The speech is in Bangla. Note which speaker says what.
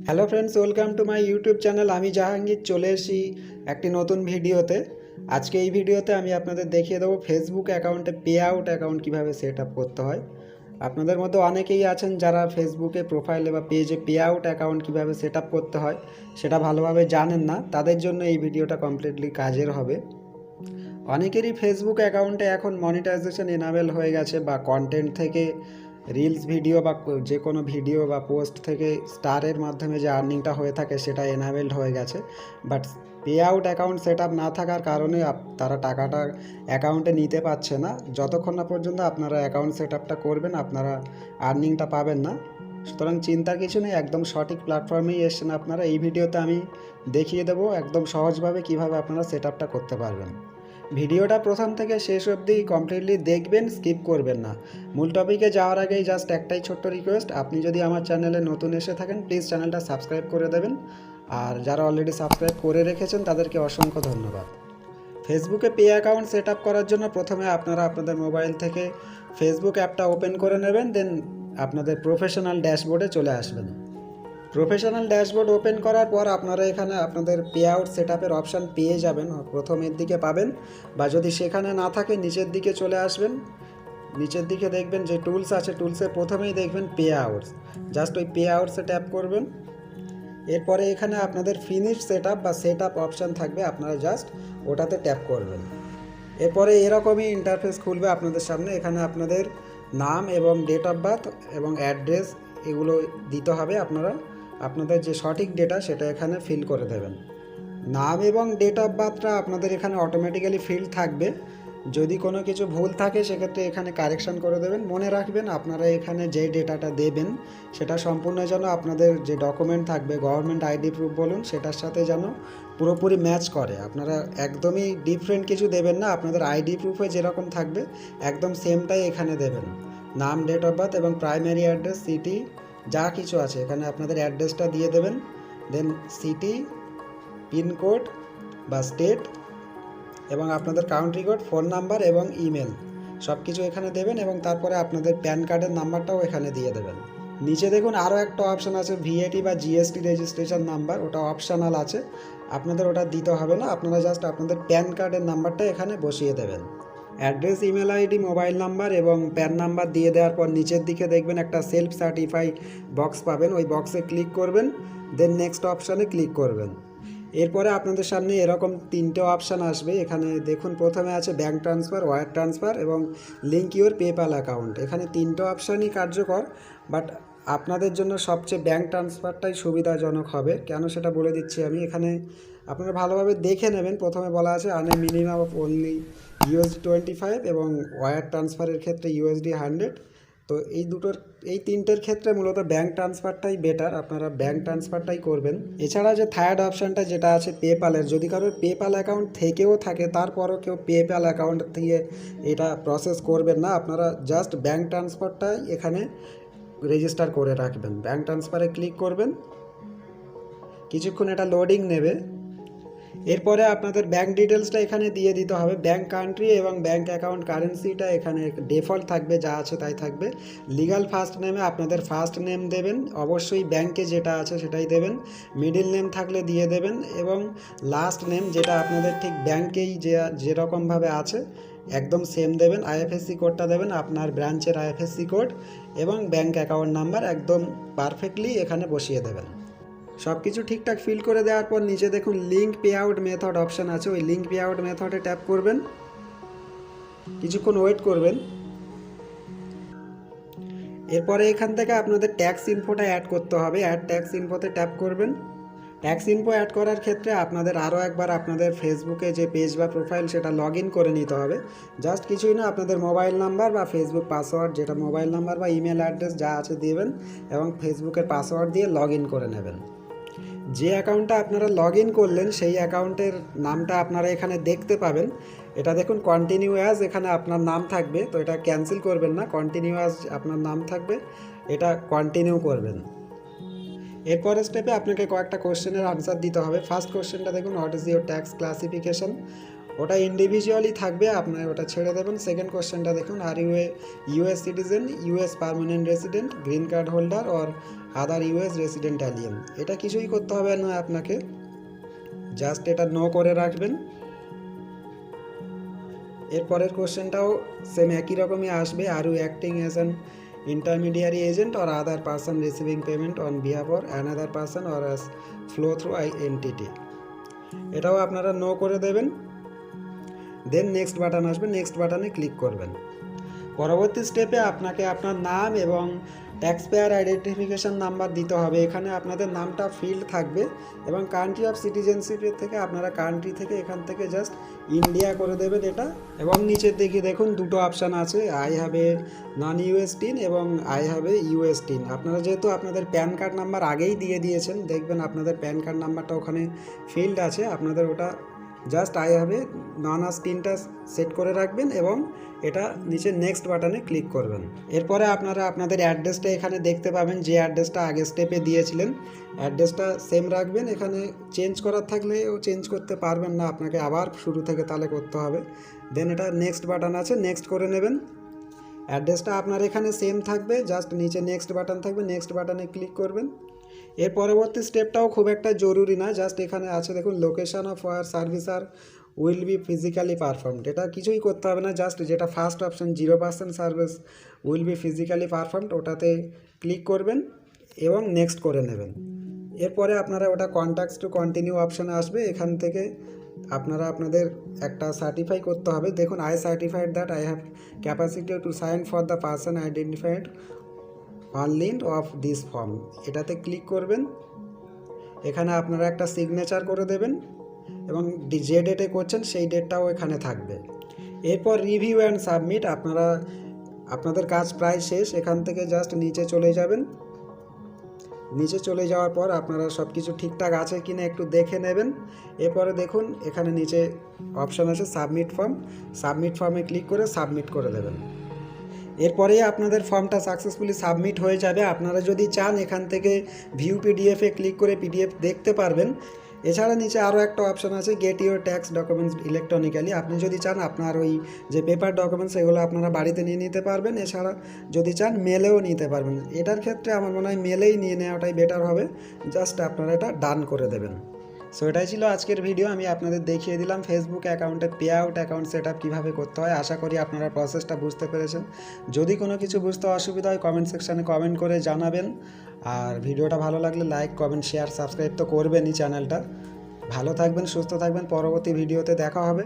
Speaker 1: Hello friends, welcome to my YouTube channel. আমি জাহাঙ্গীর চলে এসেছি একটি নতুন ভিডিওতে। আজকে এই ভিডিওতে আমি আপনাদের দেখিয়ে দেবো ফেসবুক অ্যাকাউন্টে পে আউট অ্যাকাউন্ট কীভাবে সেট আপ করতে হয়। আপনাদের মধ্যে অনেকেই আছেন যারা ফেসবুকে প্রোফাইলে বা পেজে পে আউট অ্যাকাউন্ট কীভাবে সেট আপ করতে হয় সেটা ভালোভাবে জানেন না। তাদের জন্য এই ভিডিওটা কমপ্লিটলি কাজের হবে। অনেকেরই ফেসবুক অ্যাকাউন্টে এখন মনিটাইজেশন এনাবেল হয়ে গেছে, বা কন্টেন্ট থেকে রিলস ভিডিও বা যে কোনো ভিডিও বা পোস্ট থেকে স্টারের মাধ্যমে যে আর্নিংটা হয়ে থাকে সেটা এনাবেলড হয়ে গেছে। But pay out account set up না থাকার কারণে তারা টাকাটা অ্যাকাউন্টে নিতে পারছে না। যতক্ষণ না পর্যন্ত আপনারা অ্যাকাউন্ট সেট আপটা করবেন আপনারা আর্নিংটা পাবেন না। সুতরাং চিন্তার কিছু নেই, একদম সঠিক প্ল্যাটফর্মেই এসছেন আপনারা। এই ভিডিওতে আমি দেখিয়ে দেবো একদম সহজভাবে কিভাবে আপনারা সেট আপটা করতে পারবেন। ভিডিওটা প্রথম থেকে শেষ অবধি কমপ্লিটলি দেখবেন, স্কিপ করবেন না। মূল টপিকে যাওয়ার আগেই জাস্ট একটাই ছোট্ট রিকোয়েস্ট, আপনি যদি আমার চ্যানেলে নতুন এসে থাকেন প্লিজ চ্যানেলটা সাবস্ক্রাইব করে দেবেন, আর যারা অলরেডি সাবস্ক্রাইব করে রেখেছেন তাদেরকে অসংখ্য ধন্যবাদ। ফেসবুকে পে অ্যাকাউন্ট সেট আপ করার জন্য প্রথমে আপনারা আপনাদের মোবাইল থেকে ফেসবুক অ্যাপটা ওপেন করে নেবেন, দেন আপনাদের প্রফেশনাল ড্যাশবোর্ডে চলে আসবেন। প্রফেশনাল ড্যাশবোর্ড ওপেন করার পর আপনারা এখানে আপনাদের পে আউট সেট আপের অপশান পেয়ে যাবেন, প্রথমের দিকে পাবেন, বা যদি সেখানে না থাকে নিচের দিকে চলে আসবেন। নিচের দিকে দেখবেন যে টুলস আছে, টুলসে প্রথমেই দেখবেন পে আউটস। জাস্ট ওই পে আউটসে ট্যাপ করবেন। এরপরে এখানে আপনাদের ফিনিশ সেট আপ বা সেট আপ অপশান থাকবে, আপনারা জাস্ট ওটাতে ট্যাপ করবেন। এরপরে এরকমই ইন্টারফেস খুলবে আপনাদের সামনে। এখানে আপনাদের নাম এবং ডেট অফ বার্থ এবং অ্যাড্রেস এগুলো দিতে হবে। আপনারা আপনাদের যে সঠিক ডেটা সেটা এখানে ফিল করে দেবেন। নাম এবং ডেট অফ বার্থটা আপনাদের এখানে অটোমেটিক্যালি ফিল থাকবে। যদি কোনো কিছু ভুল থাকে সেক্ষেত্রে এখানে কারেকশান করে দেবেন। মনে রাখবেন আপনারা এখানে যে ডেটাটা দেবেন সেটা সম্পূর্ণ যেন আপনাদের যে ডকুমেন্ট থাকবে, গভর্নমেন্ট আইডি প্রুফ বলুন, সেটার সাথে যেন পুরোপুরি ম্যাচ করে। আপনারা একদমই ডিফারেন্ট কিছু দেবেন না, আপনাদের আইডি প্রুফে যেরকম থাকবে একদম সেমটাই এখানে দেবেন। নাম, ডেট অফ বার্থ এবং প্রাইমারি অ্যাড্রেস, সিটি যা কিছু আছে এখানে আপনাদের অ্যাড্রেসটা দিয়ে দেবেন। দেন সিটি, পিনকোড বা স্টেট এবং আপনাদের কান্ট্রি কোড, ফোন নাম্বার এবং ইমেল সব কিছু এখানে দেবেন, এবং তারপরে আপনাদের প্যান কার্ডের নাম্বারটাও এখানে দিয়ে দেবেন। নিচে দেখুন আরও একটা অপশান আছে ভিএটি বা জিএসটি রেজিস্ট্রেশন নাম্বার, ওটা অপশানাল আছে, আপনাদের ওটা দিতে হবে না। আপনারা জাস্ট আপনাদের প্যান কার্ডের নাম্বারটা এখানে বসিয়ে দেবেন। Address, email ID, mobile number এবং প্যান নাম্বার দিয়ে দেওয়ার পর নিচের দিকে দেখবেন একটা সেলফ সার্টিফাই বক্স পাবেন, ওই বক্সে ক্লিক করবেন, দেন নেক্সট অপশানে ক্লিক করবেন। এরপরে আপনাদের সামনে এরকম তিনটে অপশান আসবে। এখানে দেখুন প্রথমে আছে ব্যাঙ্ক ট্রান্সফার, ওয়্যার ট্রান্সফার এবং লিঙ্ক ইউর পেপ্যাল অ্যাকাউন্ট। এখানে তিনটে অপশানই কার্যকর, বাট আপনাদের জন্য সবচেয়ে ব্যাঙ্ক ট্রান্সফারটাই সুবিধাজনক হবে। কেন সেটা বলে দিচ্ছি আমি। এখানে আপনারা ভালোভাবে দেখে নেবেন। প্রথমে বলা আছে আনে মিনিমাম অফ অনলি USD 25 এবং ওয়্যার ট্রান্সফারের ক্ষেত্রে USD 100। তো এই তিনটের ক্ষেত্রে মূলত ব্যাঙ্ক ট্রান্সফারটাই বেটার, আপনারা ব্যাঙ্ক ট্রান্সফারটাই করবেন। এছাড়া যে থার্ড অপশানটা যেটা আছে পেপ্যালের, যদি কারোর পেপ্যাল অ্যাকাউন্ট থেকেও থাকে তারপরও কেউ পেপ্যাল অ্যাকাউন্ট দিয়ে এটা প্রসেস করবেন না, আপনারা জাস্ট ব্যাঙ্ক ট্রান্সফারটাই এখানে রেজিস্টার করে রাখবেন। ব্যাঙ্ক ট্রান্সফারে ক্লিক করবেন, কিছুক্ষণ এটা লোডিং নেবে। এরপরে আপনাদের ব্যাঙ্ক ডিটেলসটা এখানে দিয়ে দিতে হবে। ব্যাঙ্ক কান্ট্রি এবং ব্যাঙ্ক অ্যাকাউন্ট কারেন্সিটা এখানে ডিফল্ট থাকবে, যা আছে তাই থাকবে। লিগাল ফার্স্ট নেমে আপনাদের ফার্স্ট নেম দেবেন, অবশ্যই ব্যাঙ্কে যেটা আছে সেটাই দেবেন। মিডিল নেম থাকলে দিয়ে দেবেন, এবং লাস্ট নেম যেটা আপনাদের ঠিক ব্যাঙ্কেই যেরকমভাবে আছে একদম সেম দেবেন। আইএফএসসি কোডটা দেবেন, আপনার ব্রাঞ্চের আইএফএসসি কোড, এবং ব্যাঙ্ক অ্যাকাউন্ট নাম্বার একদম পারফেক্টলি এখানে বসিয়ে দেবেন। সব কিছু ঠিকঠাক ফিল করে দেওয়ার পর নিচে দেখুন link pay out method option আছে, ওই লিঙ্ক পে আউট মেথডে ট্যাপ করবেন, কিছুক্ষণ ওয়েট করবেন। এরপরে এখান থেকে আপনাদের ট্যাক্স ইনফোটা অ্যাড করতে হবে। অ্যাড ট্যাক্স ইনফোতে ট্যাপ করবেন। ট্যাক্স ইনফো অ্যাড করার ক্ষেত্রে আপনাদের আরও একবার আপনাদের ফেসবুকে যে পেজ বা প্রোফাইল সেটা লগ ইন করে নিতে হবে। জাস্ট কিছুই না, আপনাদের মোবাইল নাম্বার বা ফেসবুক পাসওয়ার্ড, যেটা মোবাইল নাম্বার বা ইমেল অ্যাড্রেস যা আছে দিবেন, এবং ফেসবুকের পাসওয়ার্ড দিয়ে লগ ইন করে নেবেন। যে অ্যাকাউন্টটা আপনারা লগ ইন করলেন সেই অ্যাকাউন্টের নামটা আপনারা এখানে দেখতে পাবেন। এটা দেখুন কন্টিনিউ অ্যাজ, এখানে আপনার নাম থাকবে, তো এটা ক্যান্সেল করবেন না, কন্টিনিউ অ্যাজ আপনার নাম থাকবে, এটা কন্টিনিউ করবেন। এরপরের স্টেপে আপনাকে কয়েকটা কোশ্চেনের আনসার দিতে হবে। ফার্স্ট কোশ্চেনটা দেখুন what is your tax classification. ওটা ইন্ডিভিজুয়ালি থাকবে, আপনার ওটা ছেড়ে দেবেন। সেকেন্ড কোশ্চেনটা দেখুন, are you a US citizen, US permanent resident, green card holder or other US resident alien. এটা কিছুই করতে হবে না আপনাকে, জাস্ট এটা নো করে রাখবেন। এরপরের কোশ্চেনটাও সেম একই রকমই আসবে, are you acting as an intermediary agent or other person receiving payment on behalf or another person or as flow through I entity. এটাও আপনারা নো করে দেবেন। দেন নেক্সট বাটন আসবে, নেক্সট বাটনে ক্লিক করবেন। পরবর্তী স্টেপে আপনাকে আপনার নাম এবং ট্যাক্স পেয়ার আইডেন্টিফিকেশান নাম্বার দিতে হবে। এখানে আপনাদের নামটা ফিল্ড থাকবে এবং কান্ট্রি অফ সিটিজেনশিপের থেকে আপনারা কান্ট্রি থেকে এখান থেকে জাস্ট ইন্ডিয়া করে দেবেন এটা। এবং নিচের দিকে দেখুন দুটো অপশান আছে, I have a non US TIN এবং I have a US TIN. আপনারা যেহেতু আপনাদের প্যান কার্ড নাম্বার আগেই দিয়ে দিয়েছেন, দেখবেন আপনাদের প্যান কার্ড নাম্বারটা ওখানে ফিল্ড আছে, আপনাদের ওটা just I have a non US টিনটা সেট করে রাখবেন এবং এটা নিচে নেক্সট বাটনে ক্লিক করবেন। এরপরে আপনারা আপনাদের অ্যাড্রেসটা এখানে দেখতে পাবেন, যে অ্যাড্রেসটা আগের স্টেপে দিয়েছিলেন অ্যাড্রেসটা সেম রাখবেন। এখানে চেঞ্জ করার থাকলেও চেঞ্জ করতে পারবেন না, আপনাকে আবার শুরু থেকে তাহলে করতে হবে। দেন এটা নেক্সট বাটন আছে, নেক্সট করে নেবেন। অ্যাড্রেসটা আপনার এখানে সেম থাকবে, জাস্ট নিচে নেক্সট বাটন থাকবে, নেক্সট বাটনে ক্লিক করবেন। এর পরবর্তী স্টেপটাও খুব একটা জরুরি না, জাস্ট এখানে আছে দেখুন location of where service are will be physically performed. এটা কিছুই করতে হবে না, জাস্ট যেটা first option 0% service will be physically performed ওটাতে ক্লিক করবেন এবং নেক্সট করে নেবেন। এরপরে আপনারা ওটা কন্ট্যাক্টস টু কন্টিনিউ অপশানে আসবে, এখান থেকে আপনারা আপনাদের একটা সার্টিফাই করতে হবে। দেখুন I certified that I have capacity to sign for the person identified on line of this form, এটাতে ক্লিক করবেন। এখানে আপনারা একটা সিগনেচার করে দেবেন এবং যে ডেটে করছেন সেই ডেটটাও এখানে থাকবে। এরপর রিভিউ অ্যান্ড সাবমিট, আপনারা আপনাদের কাজ প্রায় শেষ, এখান থেকে জাস্ট নিচে চলে যাবেন। নিচে চলে যাওয়ার পর আপনারা সব কিছু ঠিকঠাক আছে কি না একটু দেখে নেবেন। এরপরে দেখুন এখানে নিচে অপশান আছে সাবমিট ফর্ম, সাবমিট ফর্মে ক্লিক করে সাবমিট করে দেবেন। এরপরে আপনাদের ফর্মটা সাকসেসফুলি সাবমিট হয়ে যাবে। আপনারা যদি চান এখান থেকে ভিউ পিডিএফে ক্লিক করে পিডিএফ দেখতে পারবেন। এছাড়া নিচে আরও একটা অপশান আছে get your tax documents electronically, আপনি যদি চান আপনার ওই যে পেপার ডকুমেন্টস এগুলো আপনারা বাড়িতে নিয়ে নিতে পারবেন। এছাড়া যদি চান মেলেও নিতে পারবেন। এটার ক্ষেত্রে আমার মনে হয় মেলেই নিয়ে নেওয়াটাই বেটার হবে, জাস্ট আপনারা এটা ডান করে দেবেন। সো এটাই ছিল আজকের ভিডিও, আমি আপনাদের দেখিয়ে দিলাম ফেসবুক অ্যাকাউন্টে pay out account set up কীভাবে করতে হয়। আশা করি আপনারা প্রসেসটা বুঝতে পেরেছেন। যদি কোনো কিছু বুঝতে অসুবিধা হয় কমেন্ট সেকশানে কমেন্ট করে জানাবেন। আর ভিডিওটা ভালো লাগলে লাইক কমেন্ট শেয়ার সাবস্ক্রাইব তো করবেনই চ্যানেলটা। ভালো থাকবেন, সুস্থ থাকবেন, পরবর্তী ভিডিওতে দেখা হবে।